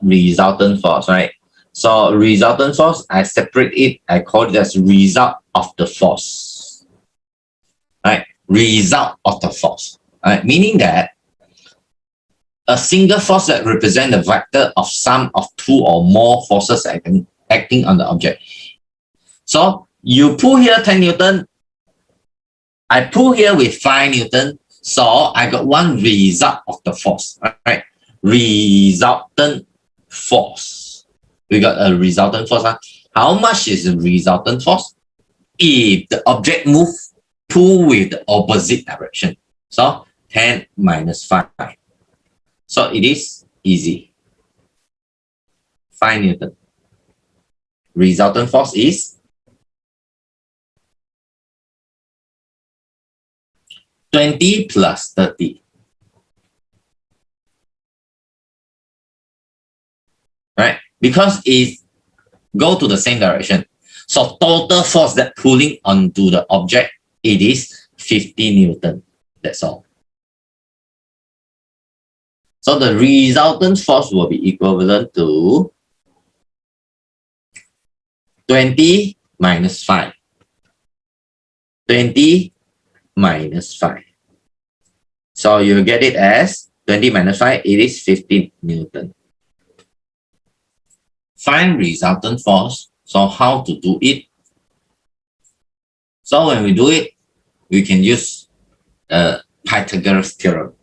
resultant force, right? So resultant force, I separate it, I call it as result of the force, right? Result of the force, right? Meaning that a single force that represents the vector of sum of two or more forces acting on the object. So you pull here 10 Newton, I pull here with 5 Newton, so I got one result of the force, right? Resultant force. We got a resultant force. How much is the resultant force? If the object moves, pull with the opposite direction. So 10 minus 5. So it is easy. 5 Newton. Resultant force is 20 plus 30. Right? Because it go to the same direction. So total force that pulling onto the object, it is 50 Newton. That's all. So the resultant force will be equivalent to 20 minus 5. 20 minus 5. So you get it as 20 minus 5, it is 15 Newton. Find resultant force. So how to do it? So when we do it, we can use Pythagoras Theorem.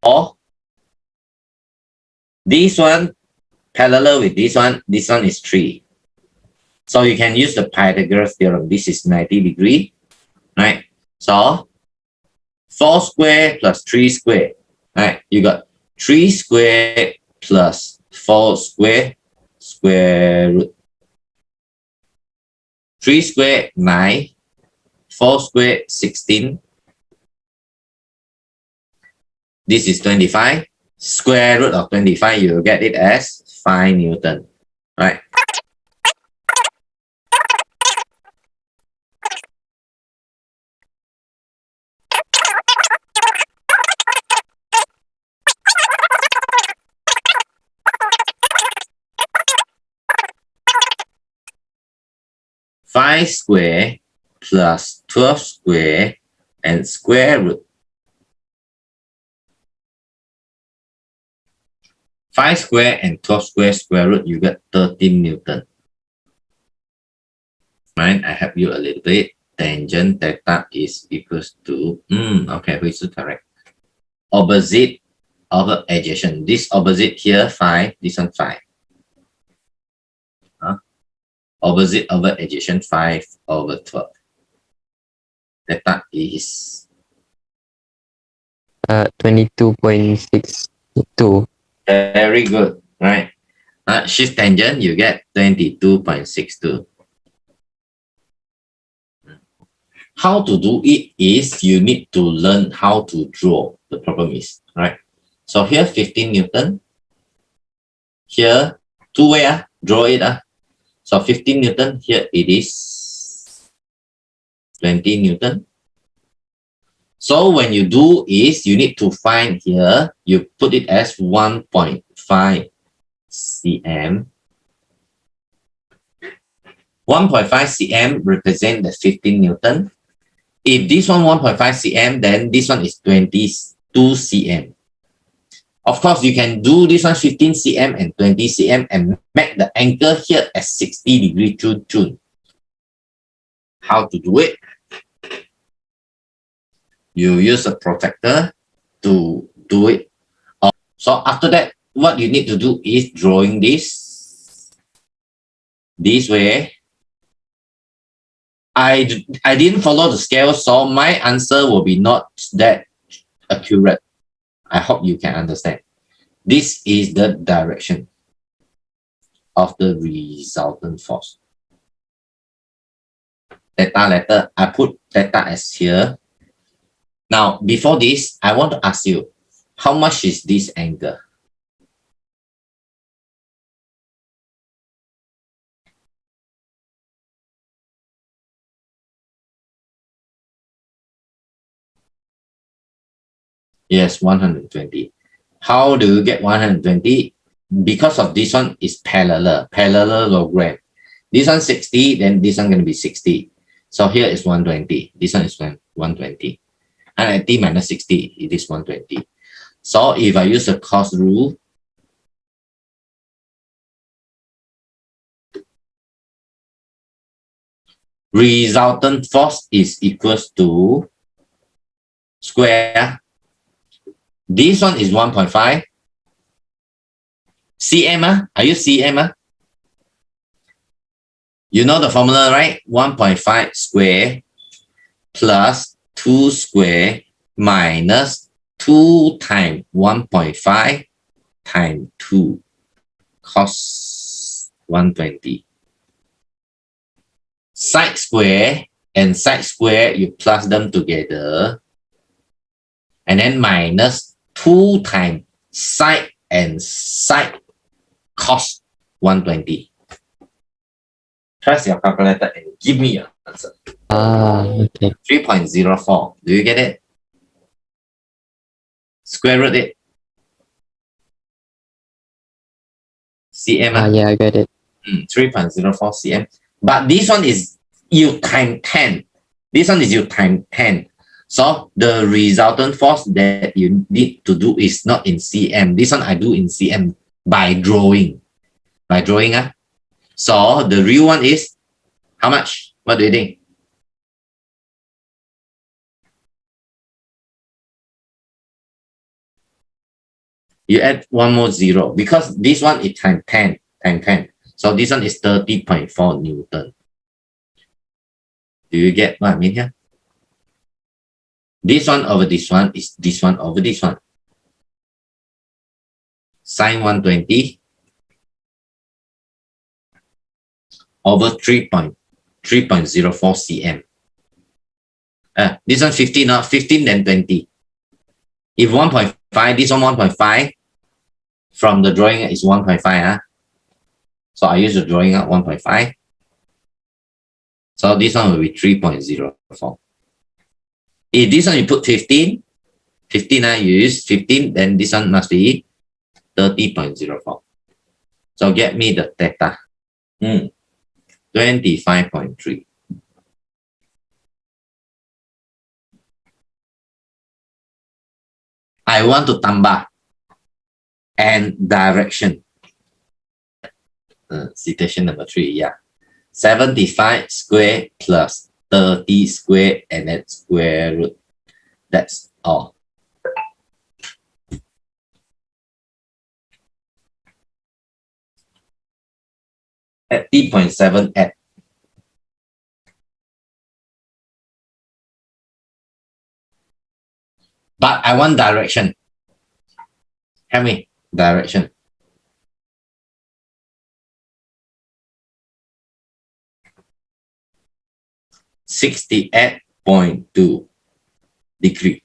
Or this one parallel with this one is 3. So you can use the Pythagoras theorem. This is 90 degree, right? So 4 square plus 3 square, right? You got 3 square plus 4 square, square root. 3 square, 9. 4 square, 16. This is 25. Square root of 25, you get it as 5 Newton, right? Five square plus 12 square and square root. 5 square and 12 square root, you get 13 Newton. Right? I help you a little bit. Tangent theta is equals to, okay, which is correct. Opposite over adjacent. This opposite here, 5, this one 5. Opposite over adjacent, 5 over 12. Theta is 22.62. Very good, right? Shift tangent, you get 22.62. How to do it is you need to learn how to draw. The problem is, right? So here 15 Newton. Here, two-way, draw it. So 15 Newton, here it is 20 Newton. So when you do is, you need to find here, you put it as 1.5 cm. 1.5 cm represent the 15 Newton. If this one 1.5 cm, then this one is 22 cm. Of course, you can do this one 15 cm and 20 cm and make the angle here as 60 degree June. How to do it? You use a protractor to do it. So after that, what you need to do is drawing this way. I didn't follow the scale, so my answer will be not that accurate. I hope you can understand. This is the direction of the resultant force. Theta letter, I put theta as here. Now, before this, I want to ask you, how much is this angle? Yes, 120. How do you get 120? Because of this one is parallelogram. This one 60, then this one going to be 60. So here is 120. This one is 120. And at t minus 60, it is 120. So if I use the cos rule, resultant force is equals to square. This one is 1.5 cm. I use cm. You know the formula, right? 1.5 square plus 2 square minus 2 times 1.5 times 2 cos 120. Side square and side square, you plus them together. And then minus 2 times side and side cos 120. Press your calculator and give me your answer. Okay. 3.04. Do you get it? Square root it. cm. Yeah, I got it. 3.04 cm. But this one is you times 10. This one is you times 10. So the resultant force that you need to do is not in cm. This one I do in cm by drawing. So the real one is how much? What do you think? You add one more zero because this one is times 10. So this one is 30.4 Newton. Do you get what I mean here? This one over this one is this one over this one. Sine 120 over 3.04 cm. This one 15, not 15 then 20. If 1.5, this one 1.5, from the drawing is 1.5. So I use the drawing at 1.5. So this one will be 3.04. If this one you put 15, you use 15, then this one must be 30.04. So get me the theta. 25.3. I want to tambah and direction. Citation number 3, yeah. 75 square plus 30 square and then square root. That's all. At t.7 at. But I want direction. Help me. Direction. .2 degree.